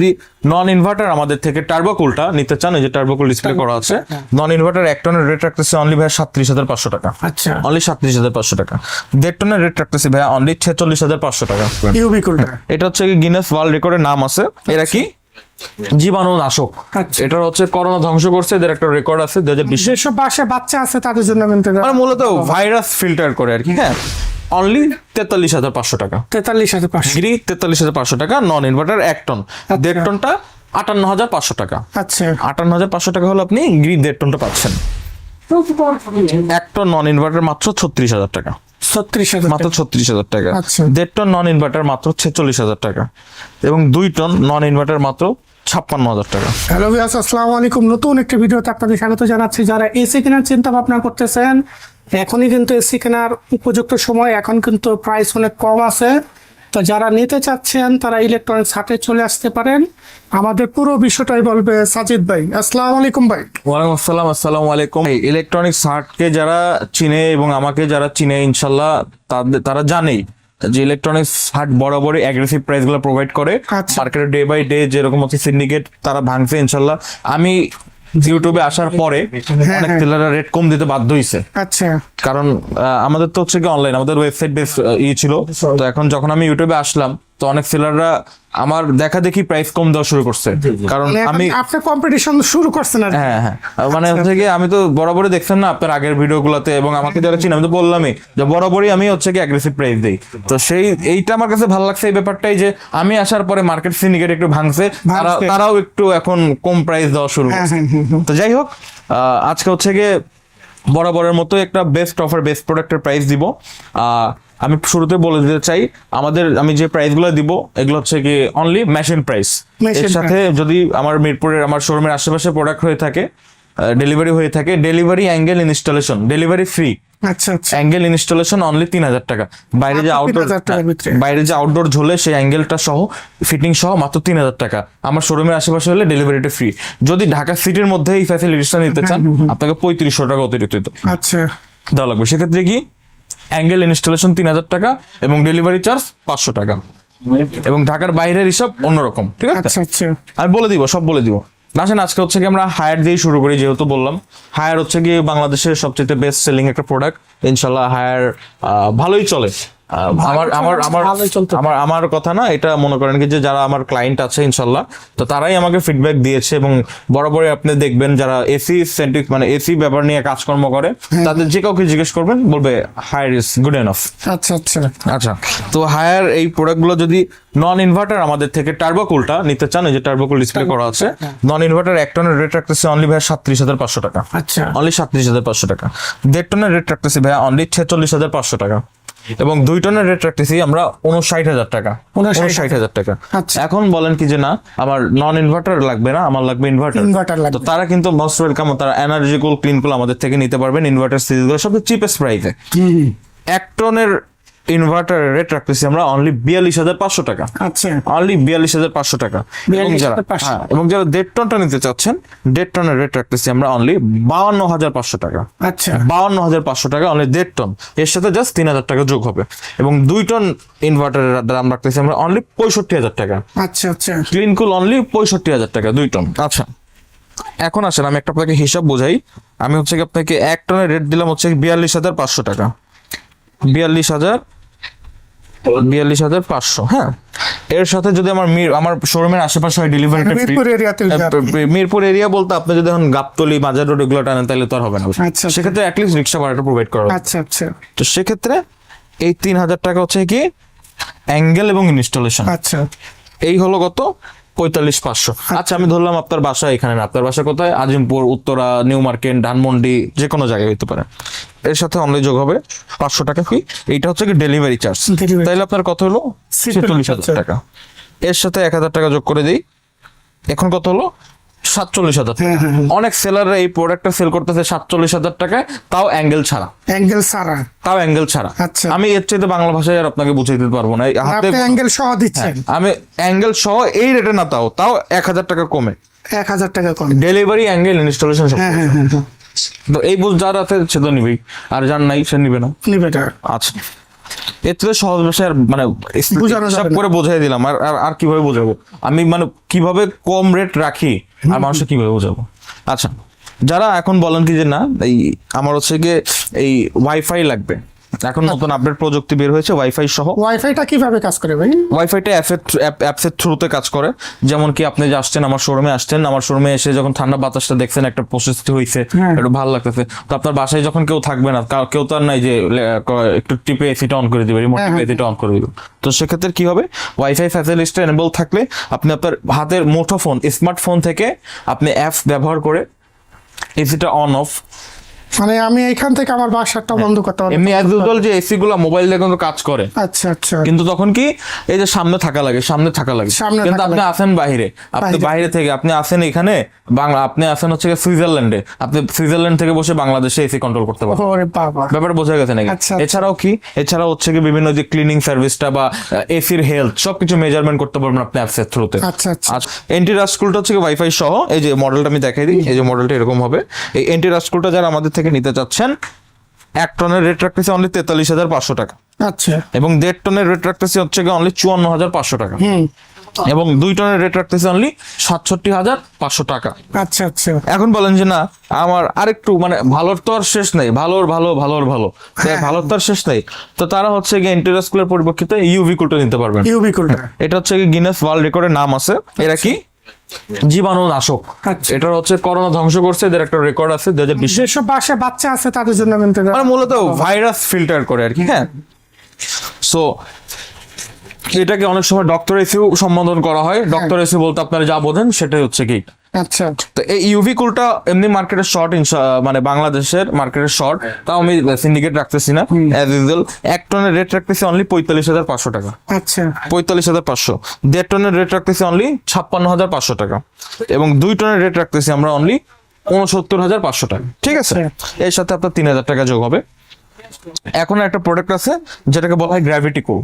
যদি নন ইনভার্টার আমাদের থেকে টার্বোকুলটা নিতে চান, এই যে টার্বোকুল ডিসপ্লে করা আছে, নন ইনভার্টার 1 টনের রেট রাখতেছে অনলি ভাই 37,500 টাকা। আচ্ছা, অনলি 37,500 টাকা। 1.5 টনের রেট রাখতেছে ভাই অনলি 46,500 টাকা। ইউবিকুলটা এটা হচ্ছে গিনেস ওয়ার্ল্ড রেকর্ডের নাম আছে। এরা কি জীবাণু নাশক, আচ্ছা। এটা হচ্ছে করোনা ধ্বংস করছে, এদের একটা রেকর্ড আছে 2020। যেসব বাসায় বাচ্চা আছে তাদের জন্য কিন্তু মানে মূলত ভাইরাস ফিল্টার করে আর কি। হ্যাঁ, অনলি 43,500 টাকা। 43,500। গ্রি 43,500 টাকা। নন ইনভার্টার 1 টন, 1.5 টনটা 58,500 টাকা। আচ্ছা, 58,500 টাকা হলো আপনি গ্রি 1.5 টনটা পাচ্ছেন। 1 টন নন ইনভার্টার মাত্র 36,000 টাকা। 36,000 মাত্র 36,000 টাকা। আচ্ছা। 1.5 টন নন ইনভার্টার মাত্র 46,000 টাকা এবং 2 টন নন ইনভার্টার মাত্র 56,000 টাকা। হ্যালো ভিউয়ার্স, আসসালামু আলাইকুম। নতুন একটি ভিডিওতে আপনাদের স্বাগত জানাচ্ছি। যারা এসি কেনার চিন্তা ভাবনা করতেছেন, এখনই কিন্তু এসি কেনার উপযুক্ত সময়। এখন কিন্তু প্রাইস অনেক কম আছে। তো যারা নিতে চাচ্ছেন তারা ইলেকট্রনিক্স হাটে চলে আসতে পারেন। আমাদের পুরো বিষয়টাই বলবে সাজিদ ভাই। আসসালামু আলাইকুম ভাই। ওয়ালাইকুম আসসালাম। আসসালামু আলাইকুম। ইলেকট্রনিক্স হাটকে যারা চিনে এবং আমাকে যারা চিনে ইনশাল্লাহ তারা জানেই যে ইলেকট্রনিক্স হাট বরাবরই অ্যাগ্রেসিভ প্রাইস গুলো প্রোভাইড করে। আচ্ছা। মার্কেটে ডে বাই ডে যেরকম হচ্ছে সিন্ডিকেট তারা ভাঙছে ইনশাল্লাহ। আমি ইউটিউবে আসার পরে অনেক সেলাররা রেট কম দিতে বাধ্য হইছে, আচ্ছা, কারণ আমাদের তো হচ্ছে কি অনলাইন, আমাদের ওয়েবসাইট বেস ছিল। তো এখন যখন আমি ইউটিউবে আসলাম তো অনেক সেলাররা আমার দেখা দেখি প্রাইস কম দেওয়া শুরু করছে, কারণ আমি আপনি কম্পিটিশন শুরু করছেন আর কি। হ্যাঁ মানে হচ্ছে কি আমি তো বরাবরই দেখছেন না আপনার আগের ভিডিও গুলাতে, এবং আমাকে যারা চিনি আমি তো বললামই যে বরাবরই আমি হচ্ছে কি অ্যাগ্রেসিভ প্রাইস দেই। তো এইটা আমার কাছে ভালো লাগছে এই ব্যাপারটাই যে আমি আসার পরে মার্কেট সিন্ডিকেট একটু ভাঙছে, তারাও একটু এখন কম প্রাইস দেওয়া শুরু করছে। তো যাই হোক, আজকে হচ্ছে গিয়ে বরাবরের মতো একটা বেস্ট অফার বেস্ট প্রোডাক্টের প্রাইস দিব। আমি শুরুতে বলে দিতে চাই আমি যে প্রাইসগুলো দিব এগুলো হচ্ছে কি অনলি মেশিন প্রাইস। এর সাথে যদি আমার মিরপুরের আমার শোরুমের আশেপাশে প্রোডাক্ট হয়ে থাকে, ডেলিভারি হয়ে থাকে, delivery angle installation delivery free. আচ্ছা, আচ্ছা। অ্যাঙ্গেল ইনস্টলেশন অনলি 3,000 টাকা। বাইরে যে আউটডোর ঝোলে সেই অ্যাঙ্গেলটা সহ ফিটিং সহ মাত্র 3,000 টাকা। আমার শোরুমের আশেপাশে হলে ডেলিভারিটা ফ্রি। যদি ঢাকা সিটির মধ্যে এই ফ্যাসিলিটিসটা নিতে চান আপনাকে 3500 টাকা অতিরিক্ত আচ্ছা দেওয়া লাগবে। সেক্ষেত্রে কি অ্যাঙ্গেল ইনস্টলেশন 3,000 টাকা এবং ডেলিভারি চার্জ 500 টাকা, এবং ঢাকার বাইরের হিসাব অন্যরকম। ঠিক আছে, আচ্ছা, আচ্ছা। আমি বলে দিব, সব বলে দিব। আসেন আজকে হচ্ছে কি আমরা হায়ার দিয়ে শুরু করি, যেহেতু বললাম হায়ার হচ্ছে কি বাংলাদেশের সবচেয়ে বেস্ট সেলিং একটা প্রোডাক্ট। ইনশাল্লাহ হায়ার ভালোই চলে। আমার কথা না, এটা মনে করেন কি যে যারা আমার ক্লায়েন্ট আছে ইনশাল্লাহ তো তারাই আমাকে ফিডব্যাক দিয়েছে, এবং বরাবরই আপনি দেখবেন যারা এসি সেন্ট্রিক মানে এসি ব্যাপার নিয়ে কাজকর্ম করে তাদের যে কাউকে জিজ্ঞেস করবেন বলবে হায়ার ইজ গুড এনাফ। আচ্ছা, আচ্ছা। আচ্ছা, তো হায়ার এই প্রোডাক্টগুলো যদি নন ইনভার্টার আমাদের থেকে টার্বোকুলটা নিতে চান, এই যে টার্বোকুল ডিসপ্লে করা আছে, নন ইনভার্টার 1 টনের রেট রাখতেছে অনলি ভাই 37,500 টাকা। আচ্ছা, অনলি 37,500 টাকা। 1.5 টনের রেট রাখতেছি ভাই অনলি 46,500 টাকা এবং 2 টনের রেট রাখতেছি আমরা 59,000 টাকা। 59,000 টাকা। এখন বলেন কি যে না আমার নন ইনভার্টার লাগবে না, আমার লাগবে ইনভার্টার, তো তারা কিন্তু মোস্ট ওয়েলকাম। তারা এনার্জি কুল ক্লিন কুল আমাদের থেকে নিতে পারবেন। ইনভার্টার সিরিজগুলো সবচেয়ে চিপেস্ট প্রাইসে। 1 টনের ইনভার্টারের রেট রাখতেছি আমরা অনলি 42,500 টাকা। আচ্ছা, অনলি 42,500 টাকা। এবং যারা 1.5 টনটা নিতে চাচ্ছেন 1.5 টনের রেট রাখতেছি আমরা অনলি 52,500 টাকা। আচ্ছা, 52,500 টাকা অনলি 1.5 টন। এর সাথে জাস্ট 3,000 টাকা যোগ হবে। এবং 2 টন ইনভার্টারের দাম রাখতেছি আমরা অনলি 65,000 টাকা। আচ্ছা, আচ্ছা। ক্লিন কুল অনলি 65,000 টাকা 2 টন। আচ্ছা, এখন আসেন আমি একটা আপনাকে হিসাব বোঝাই। আমি হচ্ছে কি আপনাকে 1 টনের রেট দিলাম হচ্ছে 42,500 টাকা। 42,500। হ্যাঁ, এর সাথে যদি আমার শোরুমের আশেপাশে হয় ডেলিভারিটা ফ্রি। মিরপুর এরিয়া বলতে আপনি যদি এখন গাবতলী বাজার রোড এগুলো টানেন তাহলে তো আর হবে না। আচ্ছা, সেক্ষেত্রে অ্যাটলিস্ট রিক্সা ভাড়াটা প্রোভাইড করা। আচ্ছা, আচ্ছা। তো সেক্ষেত্রে এই 3,000 টাকা হচ্ছে কি অ্যাঙ্গেল এবং ইনস্টলেশন। আচ্ছা, এই হলো কত 45,500। আচ্ছা, আমি ধরলাম আপনার বাসা এখানে না, আপনার বাসা কোথায়? আজিমপুর, উত্তরা, নিউ মার্কেট, ধানমন্ডি, যে কোনো জায়গায় হইতে পারে। এর সাথে অনলি যোগ হবে 500 টাকা ফি। এইটা হচ্ছে কি ডেলিভারি চার্জ। তাইলে আপনার কত হলো 46,000 টাকা। এর সাথে 1,000 টাকা যোগ করে দিই, এখন কত হলো 47,000 টাকা। অনেক সেলাররা এই প্রোডাক্টটা সেল করতেছে 47,000 টাকায়, তাও অ্যাঙ্গেল ছাড়া। আচ্ছা, আমি এর চাইতে বাংলা ভাষায় আর আপনাকে বুঝিয়ে দিতে পারবো না। হাতে অ্যাঙ্গেল সহ দিচ্ছেন। আমি অ্যাঙ্গেল সহ এই রেটে না, তাও 1,000 টাকা কমে। 1,000 টাকা কম। ডেলিভারি অ্যাঙ্গেল ইনস্টলেশন সব। তো এই বুঝ যার আছে সে তো নিবেই, আর যার নাই সে নিবে না। নিবে না। আচ্ছা, এর থেকে সহজ ভাষায় আর মানে বোঝানো যাবে হিসাব না। করে বোঝাই দিলাম, আর আর আর কিভাবে বোঝাবো আমি, মানে কিভাবে কম রেট রাখি আর মানুষকে কিভাবে বোঝাবো। আচ্ছা, যারা এখন বলেন কি যে না এই আমার হচ্ছে গিয়ে এই ওয়াইফাই লাগবে, এখন নতুন আপডেট প্রযুক্তি বের হয়েছে ওয়াইফাই সহ। ওয়াইফাইটা কিভাবে কাজ করে ভাই? ওয়াইফাইটা অ্যাপসের থ্রুতে কাজ করে। যেমন কি আপনি যে আসছেন আমার শোরুমে, আমার শোরুমে এসে যখন ঠান্ডা বাতাসটা দেখছেন, একটা প্রশস্তি হয়েছে, হ্যাঁ। একটু ভালো লাগতেছে, তো আপনার বাসায় যখন কেউ থাকবে না, কেউ তো আর নাই যে একটু টিপে এসিটা অন করে দিবে, রিমোট হ্যাঁ, টিপে হ্যাঁ। এসিটা অন করে দিবে। তো সেক্ষেত্রে কি হবে, ওয়াইফাই ফ্যাসিলিটিটা এনেবল থাকলে আপনি আপনার হাতের মুঠোফোন স্মার্টফোন থেকে আপনি অ্যাপস ব্যবহার করে এসিটা অন অফ, মানে আমি এখান থেকে আমার বাসাটা বন্ধ করতে পারবো? এমনি অ্যাজ ইউজুয়াল যে এসি গুলো মোবাইল দিয়ে কিন্তু কাজ করে, আচ্ছা আচ্ছা। কিন্তু তখন কি এই যে সামনে থাকা লাগে সামনে কিন্তু থাকা আপনি লাগে। আছেন বাইরে, আপনি বাইরে। বাইরে থেকে আপনি আছেন এখানে বাংলা, আপনি আছেন হচ্ছে গিয়ে সুইজারল্যান্ডে, আপনি সুইজারল্যান্ড থেকে বসে বাংলাদেশে এসি কন্ট্রোল করতে পারবেন। ওরে বাবা। ব্যাপারটা বোঝা গেছে নাকি? আচ্ছা, আচ্ছা। এছাড়াও কি, এছাড়াও হচ্ছে কি বিভিন্ন যে ক্লিনিং সার্ভিসটা বা এসির হেলথ সবকিছু মেজারমেন্ট করতে পারবেন আপনি অ্যাপসের থ্রুতে। আচ্ছা আচ্ছা। আচ্ছা, এন্টি রাস্কুলটা হচ্ছে ওয়াইফাই সহ, এই যে মডেলটা আমি দেখাই দিই, এই যে মডেলটা এরকম হবে। এই এন্টি রাস্কুলটা যারা আমাদের থেকে নিতে চাচ্ছেন, 1 টনের রেট রাখতেছে অনলি 43,500 টাকা, আচ্ছা। এবং 1.5 টনের রেট রাখতেছে হচ্ছে গিয়ে অনলি 54,500 টাকা, হুম। এবং 2 টনের রেট রাখতেছে অনলি 67,500 টাকা। আচ্ছা আচ্ছা। এখন বলেন যে না আমার আরেকটু মানে ভালোর তো আর শেষ নেই, ভালোর ভালো ভালোর ভালো, তো ভালোর তো আর শেষ নেই, তো তারা হচ্ছে গিয়ে ইন্টারস্কুলের পরিপ্রেক্ষিতে ইউভি কুলটা নিতে পারবেন। ইউবি কুলটা। এটা হচ্ছে গিনেস ওয়ার্ল্ড রেকর্ডের নাম আছে। এরা কি জীবাণু নাশক, আচ্ছা। এটা হচ্ছে করোনা ধ্বংস করছে, এদের একটা রেকর্ড আছে 2020। যেসব বাসায় বাচ্চা আছে তাদের জন্য কিন্তু মানে মূলত ভাইরাস ফিল্টার করে আর কি। হ্যাঁ, সো এটাকে অনেক সময় ডক্টর এসিও সম্বোধন করা হয়। ডক্টর এসি বলতে আপনারা যা বোঝেন সেটাই হচ্ছে কি। আচ্ছা। তো এই ইউভি কুলটা এমনি মার্কেটের শর্ট, মানে বাংলাদেশের মার্কেটের শর্ট, তাও আমি সিন্ডিকেট রাখতেছি না, অ্যাজ ইউজুয়াল 1 টনের রেট রাখতেছি অনলি 45,500 টাকা, আচ্ছা। 45,500। 1.5 টনের রেট রাখতেছি অনলি 56,500 টাকা, এবং 2 টনের রেট রাখতেছি আমরা অনলি 69,500 টাকা। ঠিক আছে, এর সাথে আপনার 3,000 টাকা যোগ হবে। এখন একটা প্রোডাক্ট আছে যেটাকে বলা হয় গ্র্যাভিটি কুল।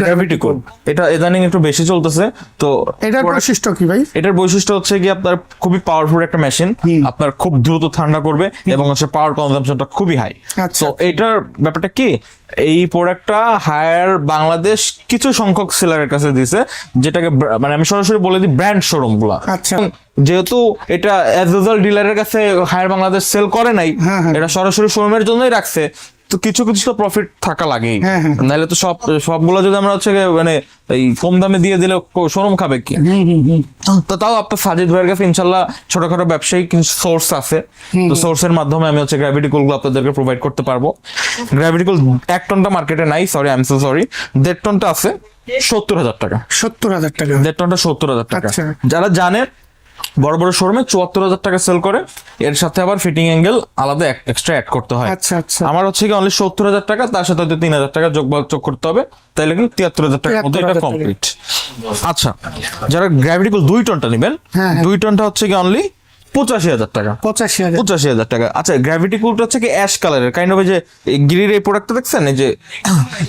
গ্র্যাভিটি কুল এটা ইদানিং একটু বেশি চলতেছে। তো এটার বৈশিষ্ট্য কি ভাই? এটার বৈশিষ্ট্য হচ্ছে কি আপনার খুবই পাওয়ারফুল একটা মেশিন, আপনার খুব দ্রুত ঠান্ডা করবে এবং হচ্ছে পাওয়ার কনজাম্পশনটা খুবই হাই। আচ্ছা। তো এটার ব্যাপারটা কি, এই প্রোডাক্টটা হায়ার বাংলাদেশ কিছু সংখ্যক সেলারের কাছে দিয়েছে, যেটাকে মানে আমি সরাসরি বলে দিই ব্র্যান্ড শোরুম গুলা। আচ্ছা। যেহেতু এটা অ্যাজ ইউজুয়াল ডিলারের কাছে হায়ার বাংলাদেশ সেল করে নাই, হ্যাঁ, হ্যাঁ। এটা সরাসরি শোরুমের জন্যই রাখছে, তো কিছু কিছু তো প্রফিট থাকা লাগেই, হ্যাঁ, হ্যাঁ। নাহলে তো সবগুলো যদি আমরা হচ্ছে গিয়ে মানে এই কম দামে দিয়ে দিলে শোরুম খাবে কি। তো তাও আপনার সাজিদ ভাইয়ের কাছে ইনশাল্লাহ ছোটখাটো ব্যবসায়ী কিছু সোর্স আছে, তো সোর্সের মাধ্যমে আমি হচ্ছে গ্র্যাভিটি কুলগুলো আপনাদেরকে প্রোভাইড করতে পারবো। গ্র্যাভিটি কুল 1 টনটা মার্কেটে নাই, sorry I am so sorry, 1.5 টনটা আছে 70,000 টাকা। 70,000 টাকা। 1.5 টনটা 70,000 টাকা। আচ্ছা। যারা জানে বড় বড় শোরুমে 74,000 টাকা সেল করে, এর সাথে আবার ফিটিং অ্যাঙ্গেল আলাদা এক্সট্রা অ্যাড করতে হয়। আচ্ছা আচ্ছা। আমার হচ্ছে কি অনলি 70,000 টাকা, তার সাথে হয়তো 3,000 টাকা যোগ করতে হবে, তাইলে কিন্তু 73,000 টাকার মধ্যে এটা 73,000 টাকা। কমপ্লিট। আচ্ছা, যারা গ্র্যাভিটি কুল 2 টনটা নেবেন, হ্যাঁ, হ্যাঁ। 2 টনটা হচ্ছে কি অনলি 85,000 টাকা। 85,000। 85,000 টাকা। আচ্ছা, গ্র্যাভিটি কুলটা হচ্ছে কি অ্যাশ কালারের কাইন্ড অফ, যে গিরির এই প্রোডাক্টটা দেখছেন, এই যে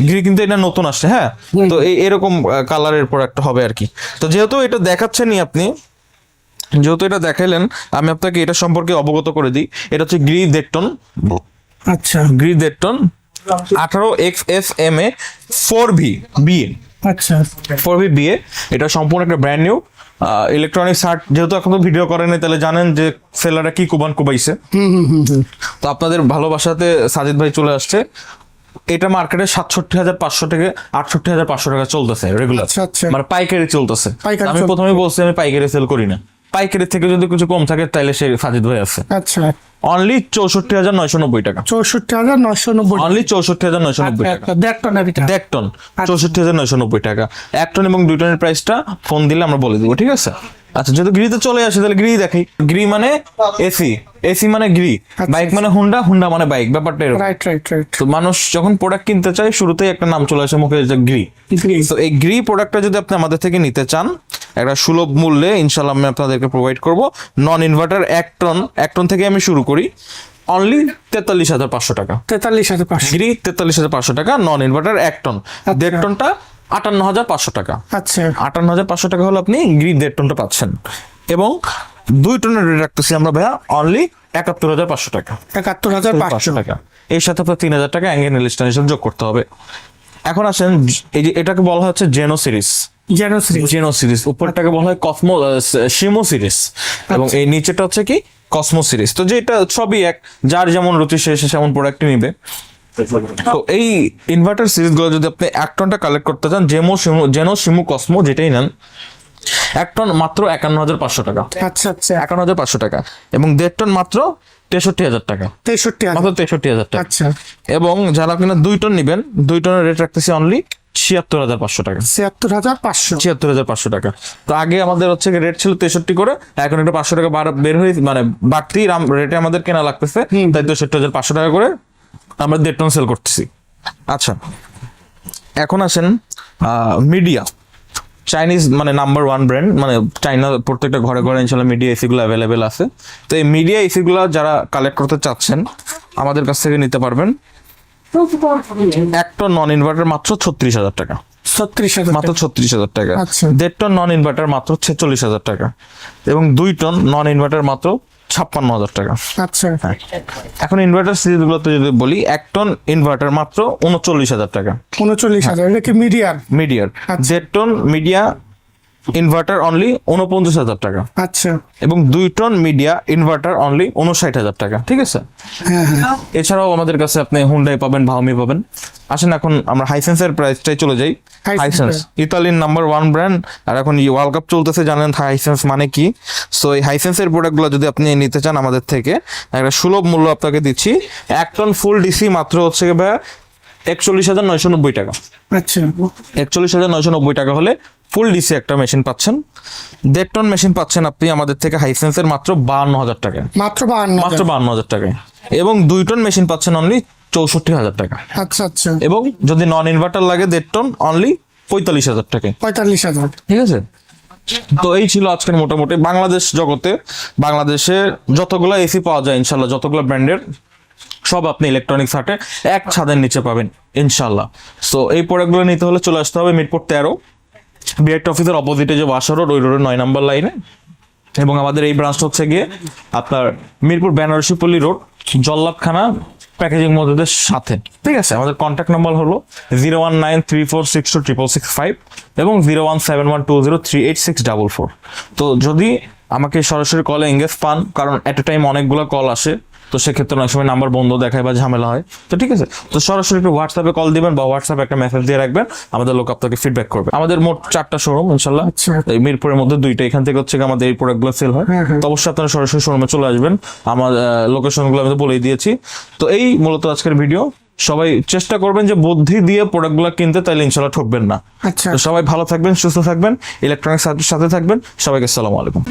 গিরি কিন্তু এটা নতুন আসছে, হ্যাঁ, তো এরকম কালারের প্রোডাক্ট হবে আর কি। তো যেহেতু এটা দেখাচ্ছেনই আপনি, যেহেতু এটা দেখাইলেন, আমি আপনাকে এটা সম্পর্কে অবগত করে দিই। এটা হচ্ছে গ্রি ডেটটন, আচ্ছা গ্রি ডেটটন 18XFMA 4V BA, আচ্ছা 4V BA। এটা সম্পূর্ণ একটা ব্র্যান্ড নিউ ইলেকট্রনিক শার্ট। যেহেতু এখন তো ভিডিও করেন নাই, তাহলে জানেন যে সেলাররা কি কুবাইছে। তো আপনাদের ভালোবাসাতে সাজিদ ভাই চলে আসছে। এটা মার্কেটে 67,500 থেকে 68,500 টাকা চলতেছে রেগুলার, আচ্ছা, আচ্ছা। মানে পাইকারি চলতেছে। পাইকারি আমি প্রথমে বলছি আমি পাইকারি সেল করি না, পাইকারি থেকে যদি কিছু কম থাকে তাহলে সে সাজিদ ভাই আছে। আচ্ছা। অনলি 64,990 টাকা, 64,990। অনলি 64,990 টাকা। 1.5 টনের এটা। 1.5 টন 64,990 টাকা। 1 টন এবং 2 টনের প্রাইসটা ফোন দিলে আমরা বলে দিব, ঠিক আছে? আচ্ছা, যদি গ্রিতে চলে আসে তাহলে গ্রি দেখাই। গ্রি মানে এসি, এসি মানে গ্রি, বাইক মানে হুন্ডা, হুন্ডা মানে বাইক, ব্যাপারটা এরকম। Right right right. তো মানুষ যখন প্রোডাক্ট কিনতে চায় শুরুতেই একটা নাম চলে আসে মুখে, যে গ্রি। তো এই গ্রি প্রোডাক্টটা যদি আপনি আমাদের থেকে নিতে চান একটা সুলভ মূল্যে, ইনশাল্লাহ আমি আপনাদেরকে প্রোভাইড করব। নন ইনভার্টার 1 টন থেকে আমি শুরু করি অনলি 43,500 টাকা। 43,500। গ্রি 43,500 টাকা, নন ইনভার্টার 1 টন। 1.5 টনটা 58,500 টাকা। আচ্ছা 58,500 টাকা হলে আপনি গ্রি 1.5 টনটা পাচ্ছেন। এবং 2 টনের রেট রাখতেছি আমরা ভাইয়া অনলি 71,500 টাকা। 71,500 টাকা। এর সাথে আপনার 3,000 টাকা অ্যাঙ্গেল ইনস্টলেশন যোগ করতে হবে। এখন আসেন, এই যে এটাকে বলা হচ্ছে জেনো সিরিজ। জেনো সিরিজ উপরটাকে বলা হয় কসমো শিমো সিরিজ, এবং এই নিচেটা হচ্ছে কি কসমো সিরিজ। তো যেটা সবই এক, যার যেমন রুচি সে সেমন প্রোডাক্ট নিবে। তো এই ইনভার্টার সিরিজ গুলো যদি আপনি 1 টনটা কালেক্ট করতে চান, জেনো শিমু কসমো যেটাই নেন, 1 টন মাত্র 51,500 টাকা। আচ্ছা আচ্ছা 51,500 টাকা, এবং 1.5 টন মাত্র 63,000 টাকা। 63 মাত্র 63,000 টাকা। আচ্ছা এবং যারা কিনা 2 টন নিবেন, 2 টনের রেট রাখতেছি অনলি 76,500 টাকা। 76,500 76,500 টাকা। তো আগে আমাদের হচ্ছে রেট ছিল 63 করে, এখন একটা 500 টাকা বের হয়ে মানে বাড়তি রেটে আমাদের কেনা লাগতেছে, তাই 63,500 টাকা করে আমরা 1.5 টন সেল করতেছি। আচ্ছা, এখন আসেন মিডিয়া, চাইনিজ মানে নাম্বার 1 ব্র্যান্ড, মানে চাইনা প্রত্যেকটা ঘরে ঘরে ইনশাল্লাহ মিডিয়া এসি গুলো অ্যাভেলেবেল আছে। তো এই মিডিয়া এসি গুলো যারা কালেক্ট করতে চাচ্ছেন আমাদের কাছ থেকে নিতে পারবেন। 1 টন নন ইনভার্টার মাত্র 36,000 টাকা। 36,000 মাত্র 36,000 টাকা। আচ্ছা। 1.5 টন নন ইনভার্টার মাত্র 46,000 টাকা, এবং 2 টন নন ইনভার্টার মাত্র 56,000 টাকা। আচ্ছা এখন ইনভার্টার সিরিজ গুলোতে যদি বলি, 1 টন ইনভার্টার মাত্র 39,000 টাকা 39,000 এটা কি মিডিয়ার? মিডিয়ার। আচ্ছা। 1.5 টন মিডিয়া ইনভার্টার অনলি 49,000 টাকা, আচ্ছা এবং 2 টন মিডিয়া ইনভার্টার অনলি 59,000 টাকা। ঠিক আছে। হ্যাঁ হ্যাঁ এছাড়াও আমাদের কাছে আপনি হুন্ডাই পাবেন, ভাওমি পাবেন। আসেন এখন আমরা হাইসেন্সের প্রাইসটাই চলে যাই। Hisense। হাইসেন্স ইতালির নাম্বার 1 ব্র্যান্ড, আর এখন ওয়ার্ল্ড কাপ চলতেছে, জানেন হাইসেন্স মানে কি। সো এই হাইসেন্সের প্রোডাক্টগুলো যদি আপনি নিতে চান আমাদের থেকে, একটা সুলভ মূল্য আপনাকে দিচ্ছি। 1 টন ফুল ডিসি মাত্র হচ্ছে ভাই 41,990 টাকা। আচ্ছা 41,990 টাকা হলে ফুল ডিসি একটা মেশিন পাচ্ছেন। 1.5 টন মেশিন পাচ্ছেন আপনি আমাদের থেকে হাইসেন্সের মাত্র 52,000 টাকা। মাত্র 52 মাত্র 52,000 টাকায়। এবং 2 টন মেশিন পাচ্ছেন অনলি 64,000 টাকা। আচ্ছা আচ্ছা এবং যদি নন ইনভার্টার লাগে 1.5 টন অনলি 45,000 টাকায়। 45,000 ঠিক আছে। তো এই ছিল আজকের মোটামুটি বাংলাদেশ জগতে, বাংলাদেশে যতগুলো এসি পাওয়া যায় ইনশাল্লাহ, যতগুলো ব্র্যান্ডের সব আপনি ইলেকট্রনিক্স হাটে এক ছাদের নিচে পাবেন ইনশাল্লাহ। সো এই প্রোডাক্টগুলো নিতে হলে চলে আসতে হবে মিরপুর 13 বিআরটি অফিসের অপোজিটে যে ওয়াশা রোড, ওই রোডের 9 নম্বর লাইনে। এবং আমাদের এই ব্রাঞ্চ হচ্ছে গিয়ে আপনার মিরপুর বেনারসিপল্লী রোড, জল্লাদখানা প্যাকেজিং মধ্যে সাথে। ঠিক আছে। আমাদের কন্ট্যাক্ট নাম্বার হলো 01934626665 এবং 01712038644। তো যদি আমাকে সরাসরি কলে এঙ্গেজ পান, কারণ এট এ টাইম অনেকগুলো কল আসে, তো সেক্ষেত্রে অনেক সময় নাম্বার বন্ধ দেখায় বা ঝামেলা হয়। তো ঠিক আছে, তো সরাসরি একটু হোয়াটসঅ্যাপে কল দিবেন বা হোয়াটসঅ্যাপে একটা মেসেজ দিয়ে রাখবেন, আমাদের লোক আপনাকে ফিডব্যাক করবে। আমাদের মোট 4টা শোরুম ইনশাল্লাহ। আচ্ছা। এই মিরপুরের মধ্যে 2টা, এখান থেকে হচ্ছে আমাদের এই প্রোডাক্টগুলো সেল হয়। তো অবশ্যই আপনারা সরাসরি শোরুমে চলে আসবেন, আমার লোকেশনগুলো আমি তো বলেই দিয়েছি। তো এই মূলত আজকের ভিডিও। সবাই চেষ্টা করবেন যে বুদ্ধি দিয়ে প্রোডাক্টগুলো কিনতে, তাইলে ইনশাল্লাহ ঠকবেন না। আচ্ছা তো সবাই ভালো থাকবেন, সুস্থ থাকবেন, ইলেকট্রনিক্স সাথে থাকবেন। সবাইকে আসসালামু আলাইকুম।